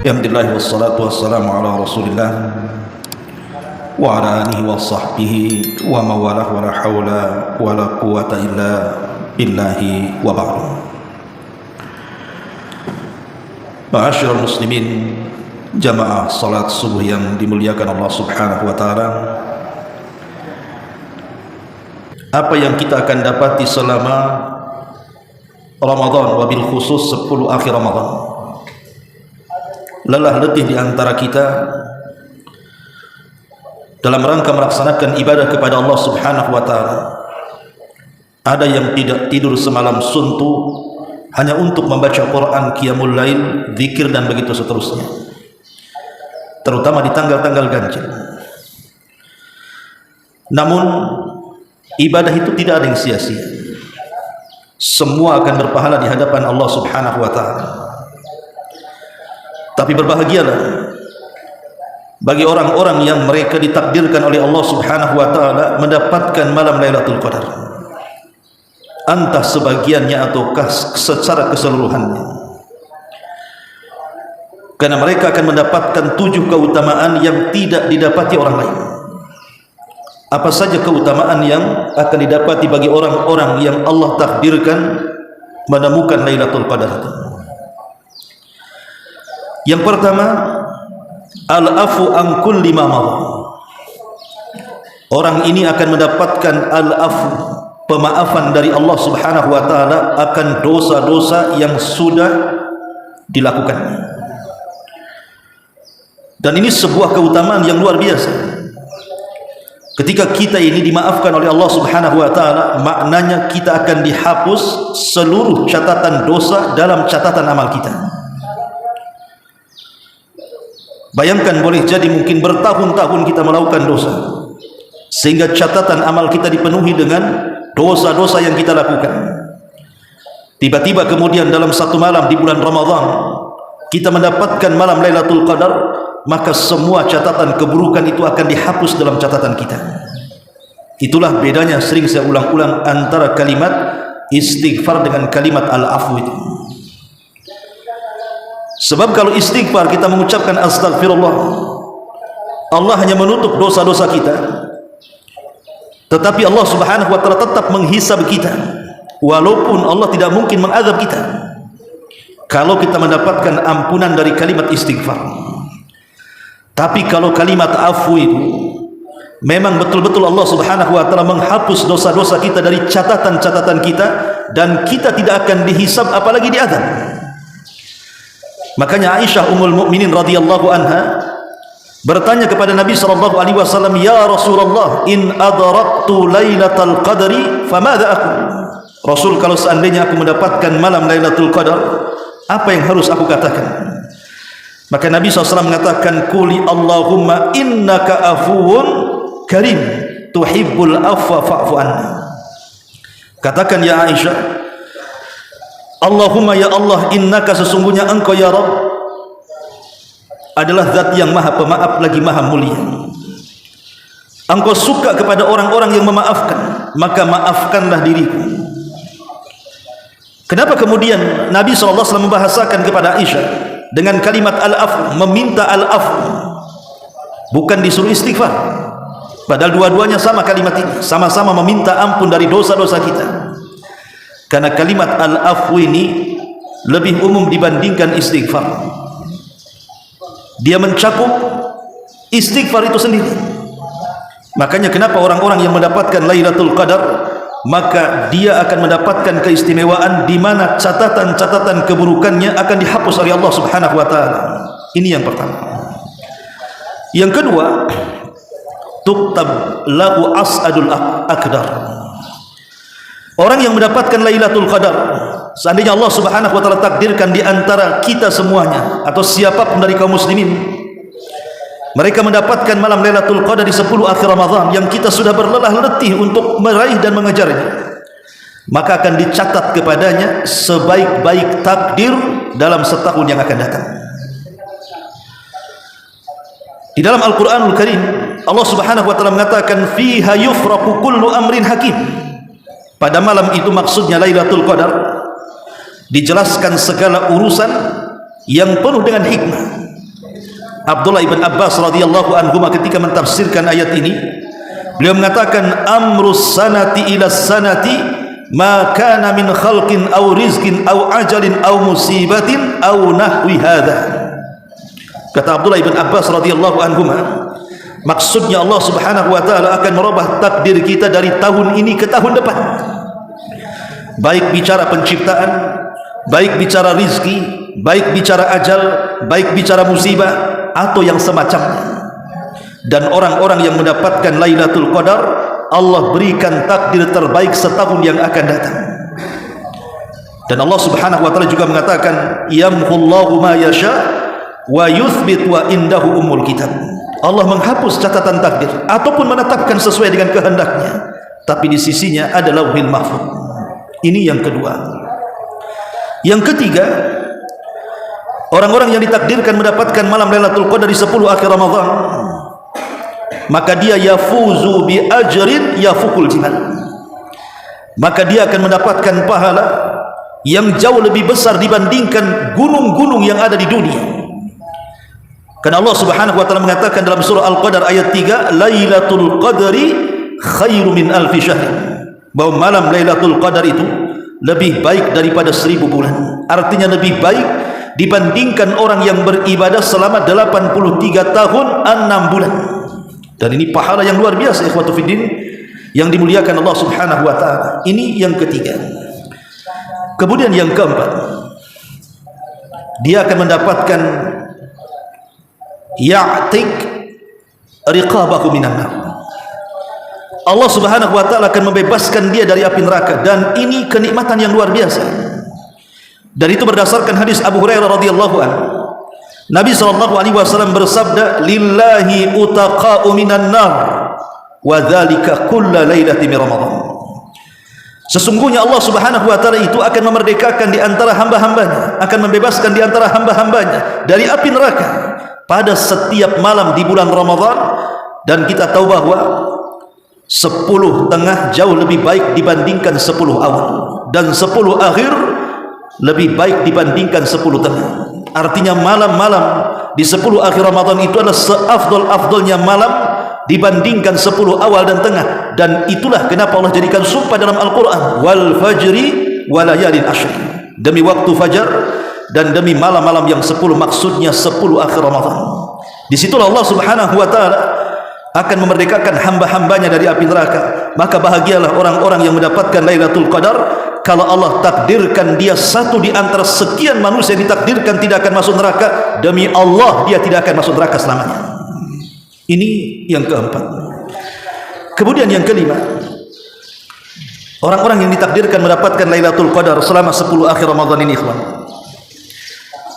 Alhamdulillah wassalatu wassalamu ala Rasulillah wa ala alihi wa sahbihi wa mawalah wa la hawla wa la quwata illa billahi wa ba'du. Ma'asyiral muslimin, jamaah salat subuh yang dimuliakan Allah Subhanahu wa taala. Apa yang kita akan dapati selama Ramadan, wabil khusus 10 akhir Ramadan? Lelah letih di antara kita dalam rangka melaksanakan ibadah kepada Allah Subhanahu wa taala. Ada yang tidak tidur semalam suntuk hanya untuk membaca Quran, qiyamul lail, zikir dan begitu seterusnya. Terutama di tanggal-tanggal ganjil. Namun ibadah itu tidak ada yang sia-sia. Semua akan berpahala di hadapan Allah Subhanahu wa taala. Tapi berbahagialah bagi orang-orang yang mereka ditakdirkan oleh Allah Subhanahu wa taala mendapatkan malam Lailatul Qadar, entah sebagiannya ataukah secara keseluruhannya. Karena mereka akan mendapatkan 7 keutamaan yang tidak didapati orang lain. Apa saja keutamaan yang akan didapati bagi orang-orang yang Allah takdirkan menemukan Lailatul Qadar? Yang pertama, al-afu an kulli ma madha. Orang ini akan mendapatkan al-afu, pemaafan dari Allah Subhanahu wa taala akan dosa-dosa yang sudah dilakukannya. Dan ini sebuah keutamaan yang luar biasa. Ketika kita ini dimaafkan oleh Allah Subhanahu wa taala, maknanya kita akan dihapus seluruh catatan dosa dalam catatan amal kita. Bayangkan, boleh jadi mungkin bertahun-tahun kita melakukan dosa, sehingga catatan amal kita dipenuhi dengan dosa-dosa yang kita lakukan. Tiba-tiba kemudian dalam satu malam di bulan Ramadan kita mendapatkan malam Lailatul Qadar, maka semua catatan keburukan itu akan dihapus dalam catatan kita. Itulah bedanya, sering saya ulang-ulang, antara kalimat istighfar dengan kalimat al-afu itu. Sebab kalau istighfar kita mengucapkan astagfirullah, Allah hanya menutup dosa-dosa kita, tetapi Allah Subhanahu wa taala tetap menghisab kita, walaupun Allah tidak mungkin mengazab kita kalau kita mendapatkan ampunan dari kalimat istighfar. Tapi kalau kalimat afu itu memang betul-betul Allah Subhanahu wa taala menghapus dosa-dosa kita dari catatan-catatan kita, dan kita tidak akan dihisab apalagi diazab. Makanya Aisyah Ummul Mukminin radhiyallahu anha bertanya kepada Nabi sallallahu alaihi wasallam, "Ya Rasulullah, in adraktu Lailatul Qadri famadza aqul?" Rasul, kalau seandainya aku mendapatkan malam Lailatul Qadar, apa yang harus aku katakan? Maka Nabi SAW mengatakan, "Quli Allahumma innaka afuwun karim tuhibbul afwa fa'fu anna." Katakan, ya Aisyah, Allahumma, ya Allah, innaka, sesungguhnya engkau ya Rabb adalah zat yang maha pemaaf lagi maha mulia. Engkau suka kepada orang-orang yang memaafkan, maka maafkanlah diriku. Kenapa kemudian Nabi SAW membahasakan kepada Aisyah dengan kalimat al-afu, meminta al-afu, bukan disuruh istighfar? Padahal dua-duanya sama kalimat ini, sama-sama meminta ampun dari dosa-dosa kita. Karena kalimat al-afu ini lebih umum dibandingkan istighfar. Dia mencakup istighfar itu sendiri. Makanya kenapa orang-orang yang mendapatkan Lailatul Qadar, maka dia akan mendapatkan keistimewaan di mana catatan-catatan keburukannya akan dihapus oleh Allah Subhanahu wa taala. Ini yang pertama. Yang kedua, tuktab lahu as'adul aqdar. Orang yang mendapatkan Lailatul Qadar, seandainya Allah Subhanahu wa taala takdirkan di antara kita semuanya atau siapapun dari kaum muslimin, mereka mendapatkan malam Lailatul Qadar di 10 akhir Ramadan yang kita sudah berlelah letih untuk meraih dan mengejarnya, maka akan dicatat kepadanya sebaik-baik takdir dalam setahun yang akan datang. Di dalam Al-Qur'anul Karim Allah Subhanahu wa taala mengatakan, fiha yufraqu kullu amrin hakim. Pada malam itu, maksudnya Lailatul Qadar, dijelaskan segala urusan yang penuh dengan hikmah. Abdullah ibn Abbas radhiyallahu anhu ketika mentafsirkan ayat ini, beliau mengatakan amrus sanati ila sanati ma kana min khalqin aw rizqin aw ajalin aw musibatin aw nahwi hadza. Kata Abdullah ibn Abbas radhiyallahu anhu, maksudnya Allah Subhanahu wa taala akan merubah takdir kita dari tahun ini ke tahun depan, baik bicara penciptaan, baik bicara rizki, baik bicara ajal, baik bicara musibah atau yang semacamnya. Dan orang-orang yang mendapatkan Lailatul Qadar, Allah berikan takdir terbaik setahun yang akan datang. Dan Allah Subhanahu wa taala juga mengatakan yamhullahu ma yasha wa yuthbit wa indahu ummul kitab. Allah menghapus catatan takdir ataupun menetapkan sesuai dengan kehendaknya, tapi di sisinya ada Lauhil Mahfuz. Ini yang kedua. Yang ketiga, orang-orang yang ditakdirkan mendapatkan malam Lailatul Qadar di 10 akhir Ramadan, maka dia yafuzu bi ajrin yafukul jibal, maka dia akan mendapatkan pahala yang jauh lebih besar dibandingkan gunung-gunung yang ada di dunia. Karena Allah Subhanahu wa taala mengatakan dalam surah Al-Qadar ayat 3, Lailatul Qadri khairu min alfi syahr, bahwa malam Lailatul Qadar itu lebih baik daripada 1000 bulan. Artinya lebih baik dibandingkan orang yang beribadah selama 83 tahun 6 bulan. Dan ini pahala yang luar biasa, ikhwatu fiddin, yang dimuliakan Allah Subhanahu wa taala. Ini yang ketiga. Kemudian yang keempat, dia akan mendapatkan ya'tik riqabahu minan nar. Allah Subhanahu wa taala akan membebaskan dia dari api neraka, dan ini kenikmatan yang luar biasa. Dan itu berdasarkan hadis Abu Hurairah radhiyallahu anhu. Nabi sallallahu alaihi wasallam bersabda, lillahi utaqa'u minan nar wa dzalika kullu lailatin min ramadan. Sesungguhnya Allah Subhanahu wa taala itu akan memerdekakan di antara hamba-hambanya, akan membebaskan di antara hamba-hambanya dari api neraka pada setiap malam di bulan Ramadan. Dan kita tahu bahwa 10 tengah jauh lebih baik dibandingkan 10 awal, dan 10 akhir lebih baik dibandingkan 10 tengah. Artinya malam-malam di 10 akhir Ramadan itu adalah seafdol-afdolnya malam dibandingkan 10 awal dan tengah. Dan itulah kenapa Allah jadikan sumpah dalam Al-Quran, wal fajri walayalin ashri, demi waktu fajar dan demi malam-malam yang 10, maksudnya 10 akhir Ramadan. Disitulah Allah Subhanahu wa ta'ala akan memerdekakan hamba-hambanya dari api neraka. Maka bahagialah orang-orang yang mendapatkan Lailatul Qadar, kalau Allah takdirkan dia satu di antara sekian manusia yang ditakdirkan tidak akan masuk neraka, demi Allah dia tidak akan masuk neraka selamanya. Ini yang keempat. Kemudian yang kelima, orang-orang yang ditakdirkan mendapatkan Lailatul Qadar selama 10 akhir Ramadan ini, ikhwan,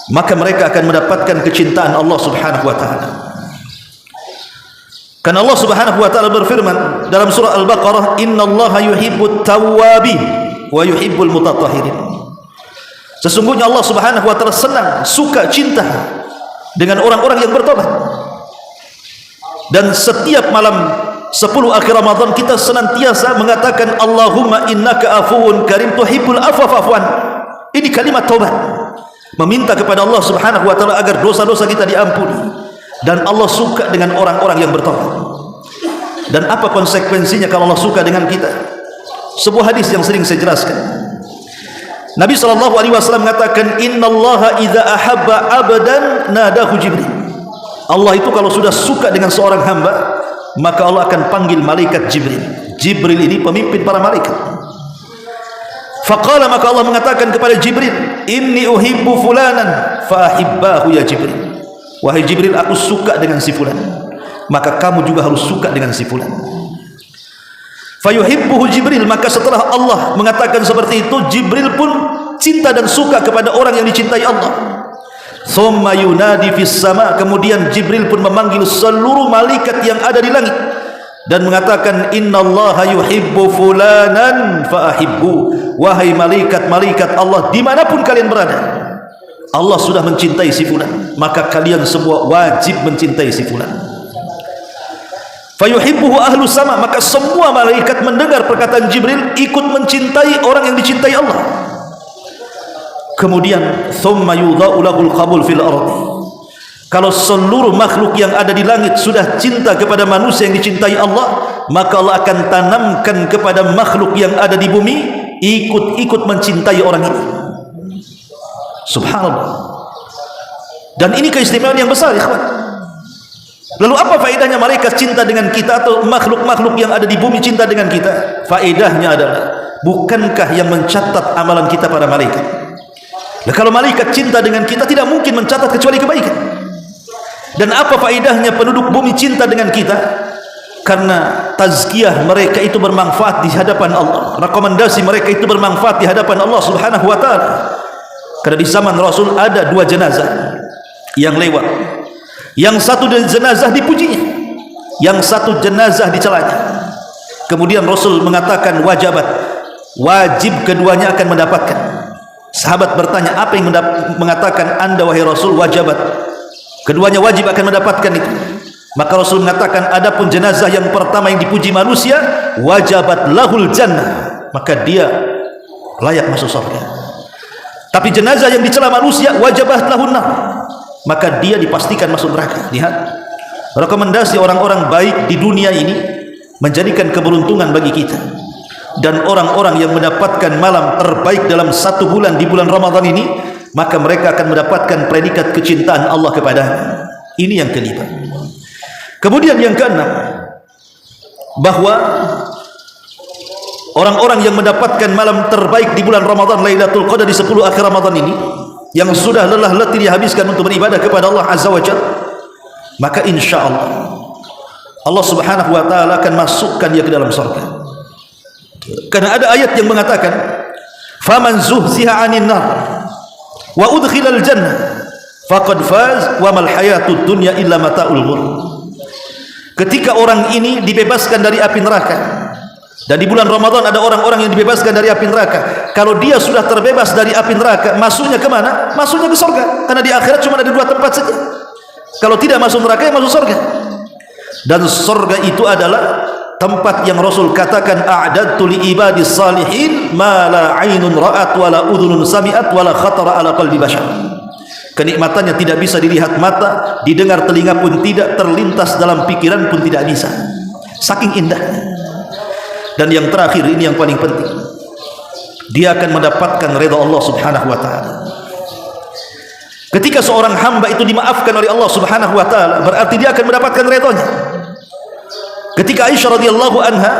maka mereka akan mendapatkan kecintaan Allah Subhanahu wa taala. Karena Allah Subhanahu wa taala berfirman dalam surah Al-Baqarah, innallaha yuhibbut tawwabin wa yuhibbul mutatahhirin. Sesungguhnya Allah Subhanahu wa taala senang, suka, cinta dengan orang-orang yang bertobat. Dan setiap malam 10 akhir Ramadan kita senantiasa mengatakan Allahumma innaka afuwun karim tuhibbul afwa fa'fu an. Ini kalimat taubat, meminta kepada Allah Subhanahu wa taala agar dosa-dosa kita diampuni. Dan Allah suka dengan orang-orang yang bertobat. Dan apa konsekuensinya kalau Allah suka dengan kita? Sebuah hadis yang sering saya jelaskan. Nabi SAW mengatakan, innallaha idza ahabba abdan nadahu Jibril. Allah itu kalau sudah suka dengan seorang hamba, maka Allah akan panggil malaikat Jibril. Jibril ini pemimpin para malaikat. Faqala, maka Allah mengatakan kepada Jibril, inni uhibbu fulanan fa ahibbahu ya Jibril. Wahai Jibril, aku suka dengan si fulan, maka kamu juga harus suka dengan si fulan. Fayuhibbuhu Jibril, maka setelah Allah mengatakan seperti itu, Jibril pun cinta dan suka kepada orang yang dicintai Allah. Thumma yunadi fis sama, kemudian Jibril pun memanggil seluruh malaikat yang ada di langit dan mengatakan, innallaha yuhibbu fulanan fa ahibbu. Wahai malaikat-malaikat Allah, dimanapun kalian berada, Allah sudah mencintai si fulan, maka kalian semua wajib mencintai si fulan. Fayuhibbuhu ahlus sama, maka semua malaikat mendengar perkataan Jibril ikut mencintai orang yang dicintai Allah. Kemudian thumma yudha'u lahul qabul fil ardi, Kalau seluruh makhluk yang ada di langit sudah cinta kepada manusia yang dicintai Allah, maka Allah akan tanamkan kepada makhluk yang ada di bumi ikut-ikut mencintai orang ini. Subhanallah. Dan ini keistimewaan yang besar, ikhwan. Lalu apa faedahnya malaikat cinta dengan kita atau makhluk-makhluk yang ada di bumi cinta dengan kita? Faedahnya adalah, bukankah yang mencatat amalan kita para malaikat? Nah, kalau malaikat cinta dengan kita, tidak mungkin mencatat kecuali kebaikan. Dan apa faedahnya penduduk bumi cinta dengan kita? Karena tazkiyah mereka itu bermanfaat di hadapan Allah, rekomendasi mereka itu bermanfaat di hadapan Allah Subhanahu wa ta'ala. Karena di zaman Rasul ada 2 jenazah yang lewat, yang satu jenazah dipujinya, yang satu jenazah dicelanya. Kemudian Rasul mengatakan wajibat, wajib keduanya akan mendapatkan. Sahabat bertanya, apa yang mengatakan Anda wahai Rasul wajibat? Keduanya wajib akan mendapatkan itu. Maka Rasul mengatakan, adapun jenazah yang pertama yang dipuji manusia, wajibat lahul jannah, maka dia layak masuk surga. Tapi jenazah yang dicela manusia, wajibat lahun nar, maka dia dipastikan masuk neraka. Lihat, rekomendasi orang-orang baik di dunia ini menjadikan keberuntungan bagi kita. Dan orang-orang yang mendapatkan malam terbaik dalam 1 bulan di bulan Ramadan ini, maka mereka akan mendapatkan predikat kecintaan Allah kepadanya. Ini yang kelima. Kemudian yang keenam, bahwa orang-orang yang mendapatkan malam terbaik di bulan Ramadan, Lailatul Qadar di 10 akhir Ramadan ini, yang sudah lelah letih dihabiskan untuk beribadah kepada Allah Azza wa Jalla, maka insya Allah Subhanahu wa ta'ala akan masukkan dia ke dalam surga. Karena ada ayat yang mengatakan, faman zuhziha 'anil nar wa udkhilal jannah faqad faz wa mal hayatud dunya illa mata'ul ghurur. Ketika orang ini dibebaskan dari api neraka, dan di bulan Ramadan ada orang-orang yang dibebaskan dari api neraka, kalau dia sudah terbebas dari api neraka, masuknya ke mana? Masuknya ke surga. Karena di akhirat cuma ada 2 tempat saja. Kalau tidak masuk neraka, ya masuk surga. Dan surga itu adalah tempat yang Rasul katakan, a'dadtu li ibadis salihin ma la 'ainun ra'at wa la udhunun sami'at wa la khatara ala qalbi bashar. Kenikmatannya tidak bisa dilihat mata, didengar telinga pun tidak, terlintas dalam pikiran pun tidak bisa. Saking indahnya. Dan yang terakhir, ini yang paling penting, dia akan mendapatkan redha Allah Subhanahu wa ta'ala. Ketika seorang hamba itu dimaafkan oleh Allah Subhanahu wa ta'ala, berarti dia akan mendapatkan redhanya. Ketika Aisyah radhiyallahu anha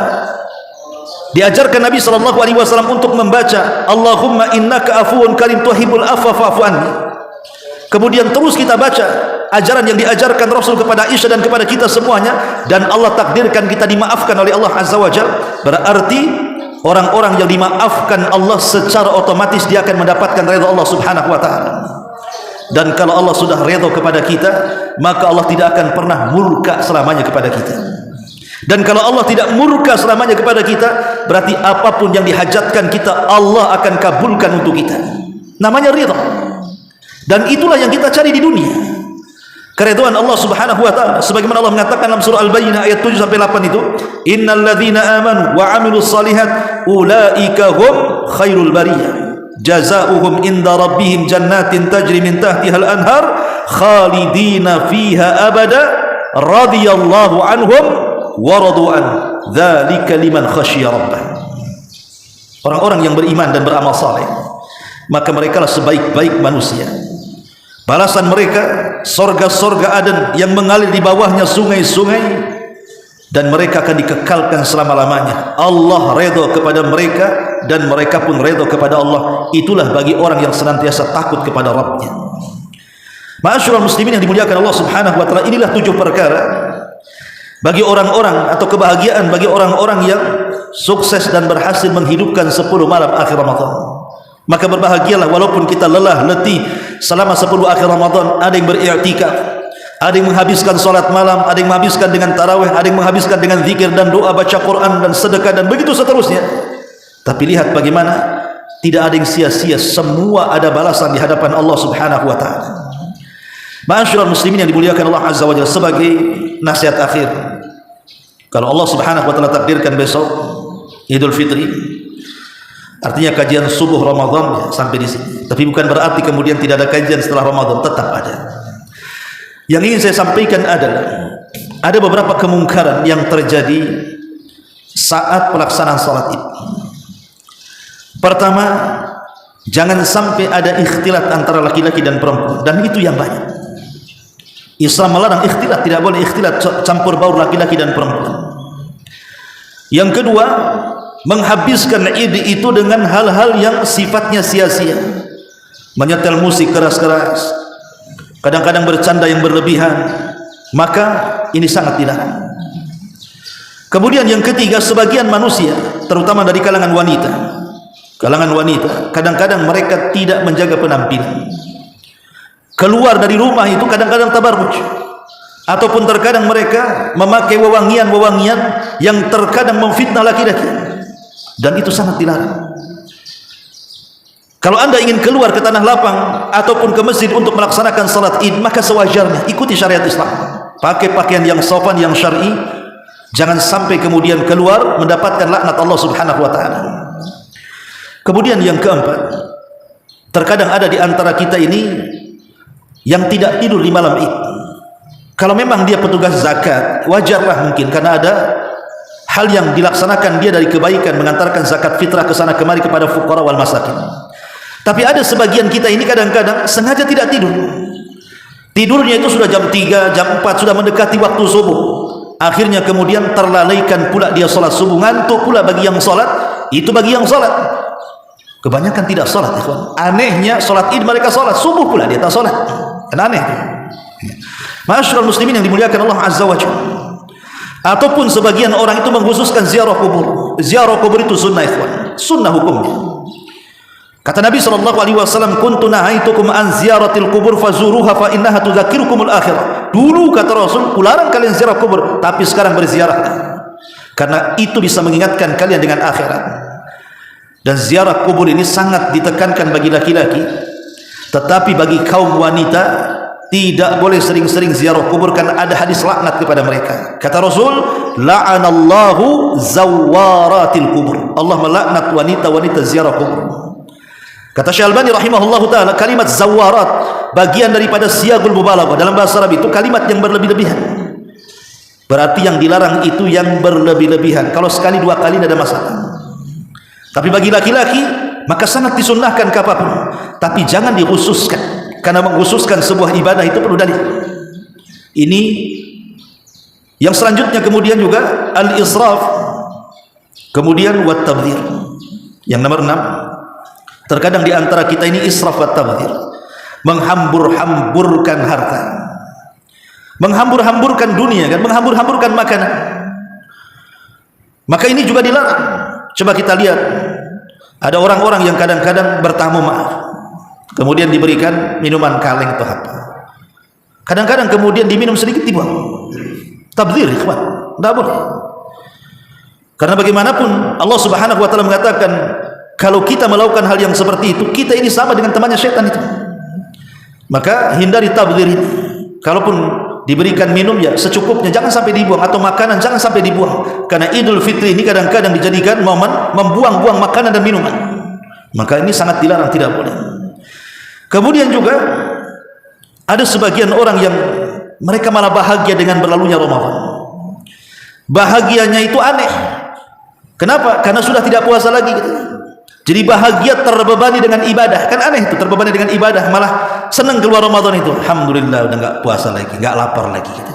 diajarkan Nabi sallallahu alaihi wasallam untuk membaca Allahumma innaka afuwun karim tuhibbul afwa fa'fu anni, kemudian terus kita baca ajaran yang diajarkan Rasul kepada Aisyah dan kepada kita semuanya, dan Allah takdirkan kita dimaafkan oleh Allah Azza wa Jalla, berarti orang-orang yang dimaafkan Allah secara otomatis dia akan mendapatkan redha Allah Subhanahu wa ta'ala. Dan kalau Allah sudah redha kepada kita, maka Allah tidak akan pernah murka selamanya kepada kita. Dan kalau Allah tidak murka selamanya kepada kita, berarti apapun yang dihajatkan kita, Allah akan kabulkan untuk kita. Namanya ridha. Dan itulah yang kita cari di dunia, keridhaan Allah Subhanahu wa ta'ala. Sebagaimana Allah mengatakan dalam surah Al-Bayyinah ayat 7 sampai 8 itu, innal ladzina amanu wa 'amilus shalihat ulaika hum khairul bariyah jazaohum inda rabbihim jannatin tajri min tahtihal anhar khalidina fiha abada radhiyallahu anhum wa radu an dzalika liman khasyiya rabbah. Orang-orang yang beriman dan beramal saleh, maka mereka lah sebaik-baik manusia. Balasan mereka sorga-sorga Aden yang mengalir di bawahnya sungai-sungai, dan mereka akan dikekalkan selama-lamanya. Allah redha kepada mereka dan mereka pun redha kepada Allah. Itulah bagi orang yang senantiasa takut kepada Rabbnya. Ma'asyiral muslimin yang dimuliakan Allah Subhanahu wa ta'ala, inilah 7 perkara bagi orang-orang, atau kebahagiaan bagi orang-orang yang sukses dan berhasil menghidupkan 10 malam akhir Ramadan. Maka berbahagialah walaupun kita lelah letih selama 10 akhir Ramadan. Ada yang beriktikaf, ada yang menghabiskan salat malam, ada yang menghabiskan dengan tarawih, ada yang menghabiskan dengan zikir dan doa, baca Quran dan sedekah dan begitu seterusnya. Tapi lihat bagaimana tidak ada yang sia-sia, semua ada balasan di hadapan Allah Subhanahu wa ta'ala. Ma'asyiral muslimin yang dimuliakan Allah Azza wa Jalla, sebagai nasihat akhir, kalau Allah Subhanahu wa ta'ala takdirkan besok Idul Fitri, artinya kajian subuh Ramadan ya, sampai di sini. Tapi bukan berarti kemudian tidak ada kajian setelah Ramadan, tetap ada. Yang ingin saya sampaikan adalah ada beberapa kemungkaran yang terjadi saat pelaksanaan salat Id. Pertama, jangan sampai ada ikhtilat antara laki-laki dan perempuan, dan itu yang banyak. Islam melarang ikhtilat, tidak boleh ikhtilat campur baur laki-laki dan perempuan. Yang kedua, menghabiskan Id itu dengan hal-hal yang sifatnya sia-sia, menyetel musik keras-keras, kadang-kadang bercanda yang berlebihan, maka ini sangat dilarang. Kemudian yang ketiga, sebagian manusia, terutama dari kalangan wanita, kadang-kadang mereka tidak menjaga penampilan. Keluar dari rumah itu kadang-kadang tabarruj, ataupun terkadang mereka memakai wewangian-wewangian yang terkadang memfitnah laki-laki, dan itu sangat dilarang. Kalau anda ingin keluar ke tanah lapang ataupun ke masjid untuk melaksanakan salat Id, maka sewajarnya ikuti syariat Islam, pakai pakaian yang sopan, yang syar'i. Jangan sampai kemudian keluar mendapatkan laknat Allah Subhanahu wa taala. Kemudian yang keempat, terkadang ada di antara kita ini yang tidak tidur di malam Id. Kalau memang dia petugas zakat, wajarlah mungkin, karena ada hal yang dilaksanakan dia dari kebaikan, mengantarkan zakat fitrah ke sana kemari kepada fuqara wal masakin. Tapi ada sebagian kita ini kadang-kadang sengaja tidak tidur. Tidurnya itu sudah jam 3, jam 4, sudah mendekati waktu subuh. Akhirnya kemudian terlalaikan pula dia salat subuh, ngantuk pula bagi yang salat, itu bagi yang salat. Kebanyakan tidak salat, ikhwan. Anehnya salat Id mereka salat, subuh pula dia tak salat. Kan aneh. Ma'asyiral muslimin yang dimuliakan Allah Azza wa Jalla. Ataupun sebagian orang itu mengkhususkan ziarah kubur. Ziarah kubur itu sunnah, ikhwan. Sunnah hukumnya. Kata Nabi SAW, kuntu nahaitukum an ziyaratil kubur fazuruha fa innaha tudzakirukumul akhirah. Dulu kata Rasul, kularang kalian ziarah kubur, tapi sekarang berziarah, karena itu bisa mengingatkan kalian dengan akhirat. Dan ziarah kubur ini sangat ditekankan bagi laki-laki, tetapi bagi kaum wanita tidak boleh sering-sering ziarah kubur, karena ada hadis laknat kepada mereka. Kata Rasul, la'anallahu zawaratil kubur. Allah melaknat wanita-wanita ziarah kubur. Kata Syekh Albani rahimahullahu taala, kalimat zawarat bagian daripada siyagul mubalaghah. Dalam bahasa Arab itu kalimat yang berlebih-lebihan. Berarti yang dilarang itu yang berlebih-lebihan. Kalau sekali dua kali tidak ada masalah. Tapi bagi laki-laki maka sangat disunnahkan kapanpun. Tapi jangan dikhususkan, karena mengkhususkan sebuah ibadah itu perlu dalil. Ini yang selanjutnya. Kemudian juga al-israf, kemudian wat tabdzir. Yang nomor 6, terkadang di antara kita ini israf wa tabdzir, menghambur-hamburkan harta, menghambur-hamburkan dunia, kan, menghambur-hamburkan makanan. Maka ini juga dilarang. Coba kita lihat, ada orang-orang yang kadang-kadang bertamu maaf, kemudian diberikan minuman kaleng atau apa, kadang-kadang kemudian diminum sedikit dibuang. Tabdzir, ikhwan, tidak boleh. Karena bagaimanapun Allah Subhanahu wa taala mengatakan, kalau kita melakukan hal yang seperti itu, kita ini sama dengan temannya setan itu. Maka hindari tabdzir ini. Kalaupun diberikan minum, ya secukupnya, jangan sampai dibuang. Atau makanan jangan sampai dibuang, karena Idul Fitri ini kadang-kadang dijadikan momen membuang-buang makanan dan minuman. Maka ini sangat dilarang, tidak boleh. Kemudian juga ada sebagian orang yang mereka malah bahagia dengan berlalunya Ramadan. Bahagianya itu aneh. Kenapa? Karena sudah tidak puasa lagi gitu. Jadi bahagia terbebani dengan ibadah, kan aneh itu, terbebani dengan ibadah, malah senang keluar Ramadan itu. Alhamdulillah udah nggak puasa lagi, nggak lapar lagi gitu.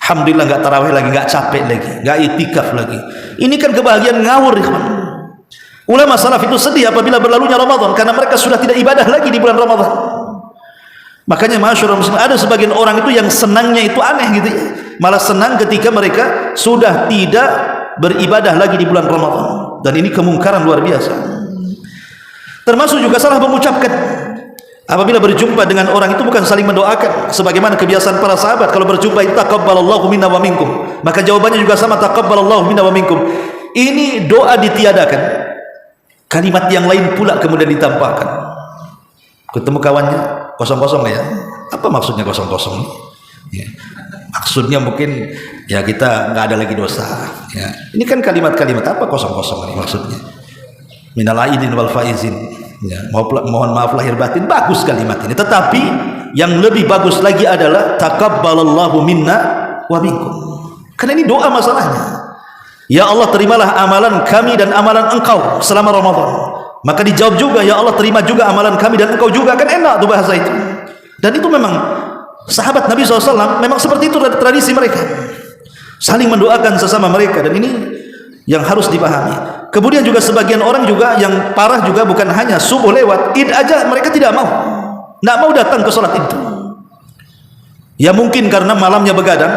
Alhamdulillah nggak tarawih lagi, nggak capek lagi, nggak itikaf lagi. Ini kan kebahagiaan ngawur, ikhwan. Ulama salaf itu sedih apabila berlalunya Ramadan, karena mereka sudah tidak ibadah lagi di bulan Ramadan. Makanya masyaallah muslim, ada sebagian orang itu yang senangnya itu aneh gitu ya. Malah senang ketika mereka sudah tidak beribadah lagi di bulan Ramadan. Dan ini kemungkaran luar biasa. Termasuk juga salah mengucapkan. Apabila berjumpa dengan orang itu bukan saling mendoakan sebagaimana kebiasaan para sahabat. Kalau berjumpa itu taqabbalallahu minna wa minkum, maka jawabannya juga sama, taqabbalallahu minna wa minkum. Ini doa ditiadakan, kalimat yang lain pula kemudian ditampakkan. Ketemu kawannya kosong-kosong ya. Apa maksudnya kosong-kosong? Ya. Maksudnya mungkin ya kita nggak ada lagi dosa. Ya. Ini kan kalimat-kalimat apa kosong-kosong ini maksudnya? Minal aidin wal faizin. Ya, mohon maaf lahir batin, bagus kalimat ini. Tetapi yang lebih bagus lagi adalah taqabbalallahu minna wa minkum. Karena ini doa masalahnya. Ya Allah, terimalah amalan kami dan amalan engkau selama Ramadan. Maka dijawab juga, ya Allah, terima juga amalan kami dan engkau juga. Kan enak tuh bahasa itu. Dan itu memang sahabat Nabi SAW memang seperti itu tradisi mereka, saling mendoakan sesama mereka. Dan ini yang harus dipahami. Kemudian juga sebagian orang juga yang parah juga, bukan hanya subuh lewat, id aja mereka tidak mau datang ke sholat itu. Ya mungkin karena malamnya begadang,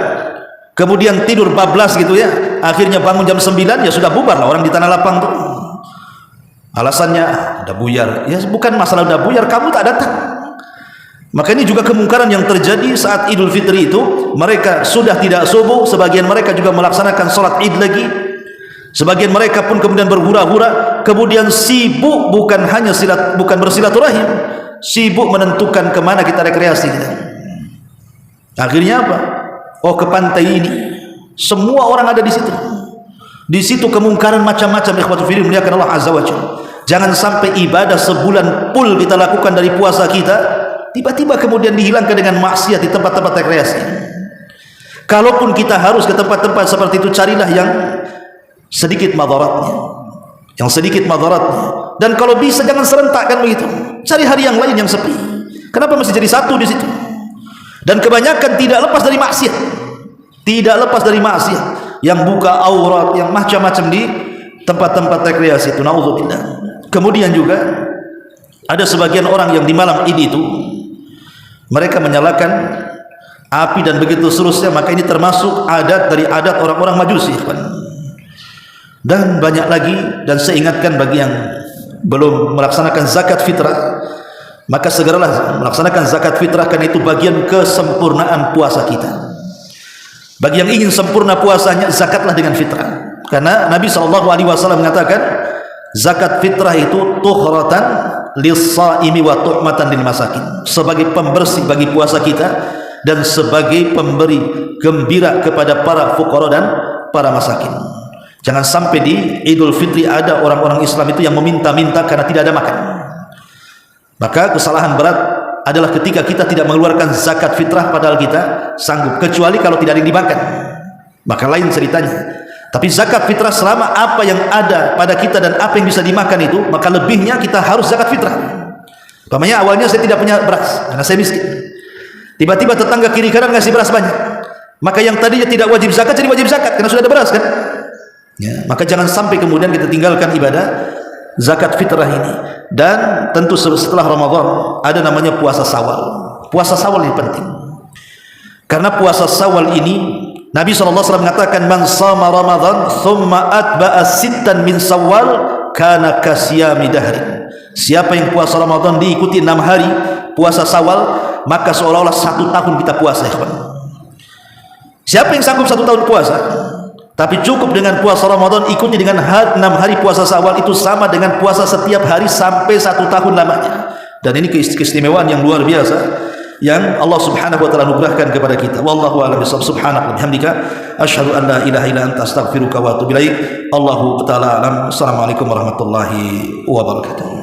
kemudian tidur bablas gitu ya, akhirnya bangun jam 9, ya sudah bubar lah orang di tanah lapang tuh. Alasannya udah buyar. Ya bukan masalah udah buyar, kamu tak datang. Maka ini juga kemungkaran yang terjadi saat Idul Fitri itu. Mereka sudah tidak subuh, sebagian mereka juga melaksanakan sholat id lagi, sebagian mereka pun kemudian berhura-hura, kemudian sibuk bukan hanya bukan bersilaturahim, sibuk menentukan kemana kita rekreasi kita. Akhirnya apa? Oh, ke pantai ini. Semua orang ada di situ. Di situ kemungkaran macam-macam. Ikhwatul fillah, muliakan Allah azza wajalla. Jangan sampai ibadah sebulan full kita lakukan dari puasa kita, tiba-tiba kemudian dihilangkan dengan maksiat di tempat-tempat rekreasi. Kalaupun kita harus ke tempat-tempat seperti itu, carilah yang sedikit madaratnya, dan kalau bisa jangan serentakkan begitu. Cari hari yang lain yang sepi. Kenapa mesti jadi satu di situ? Dan kebanyakan tidak lepas dari maksiat, yang buka aurat, yang macam-macam di tempat-tempat rekreasi itu. Naudzubillah. Kemudian juga ada sebagian orang yang di malam Id itu mereka menyalakan api dan begitu seterusnya. Maka ini termasuk adat dari adat orang-orang Majusi. Dan banyak lagi. Dan saya ingatkan bagi yang belum melaksanakan zakat fitrah, maka segeralah melaksanakan zakat fitrah, karena itu bagian kesempurnaan puasa kita. Bagi yang ingin sempurna puasanya, zakatlah dengan fitrah. Karena Nabi SAW mengatakan, zakat fitrah itu tuhratan lis-shaimi wa tuhmatan lil masakin, sebagai pembersih bagi puasa kita dan sebagai pemberi gembira kepada para fuqara dan para masakin. Jangan sampai di Idul Fitri ada orang-orang Islam itu yang meminta-minta karena tidak ada makan. Maka kesalahan berat adalah ketika kita tidak mengeluarkan zakat fitrah padahal kita sanggup, kecuali kalau tidak ada yang dimakan, maka lain ceritanya. Tapi zakat fitrah selama apa yang ada pada kita dan apa yang bisa dimakan itu, maka lebihnya kita harus zakat fitrah. Umpamanya awalnya saya tidak punya beras karena saya miskin, tiba-tiba tetangga kiri kanan ngasih beras banyak, maka yang tadinya tidak wajib zakat jadi wajib zakat karena sudah ada beras kan ya. Maka jangan sampai kemudian kita tinggalkan ibadah zakat fitrah ini. Dan tentu setelah Ramadan ada namanya puasa Syawal. Puasa Syawal ini penting, karena puasa Syawal ini Nabi SAW mengatakan, man sama Ramadan thumma atba'a sittan min Syawal kana kasiyami dahrin. Siapa yang puasa Ramadan diikuti 6 hari puasa Syawal, maka seolah-olah 1 tahun kita puasa. Siapa yang sanggup 1 tahun puasa? Tapi cukup dengan puasa Ramadan, ikuti dengan 6 hari puasa Syawal, itu sama dengan puasa setiap hari sampai 1 tahun lamanya. Dan ini keistimewaan yang luar biasa yang Allah Subhanahu wa taala anugerahkan kepada kita. Wallahu a'lam bishawab. Subhanaka wa bihamdika asyhadu an la ilaha illa anta astaghfiruka wa atubu ilaik. Allahu taala alam. Assalamualaikum warahmatullahi wabarakatuh.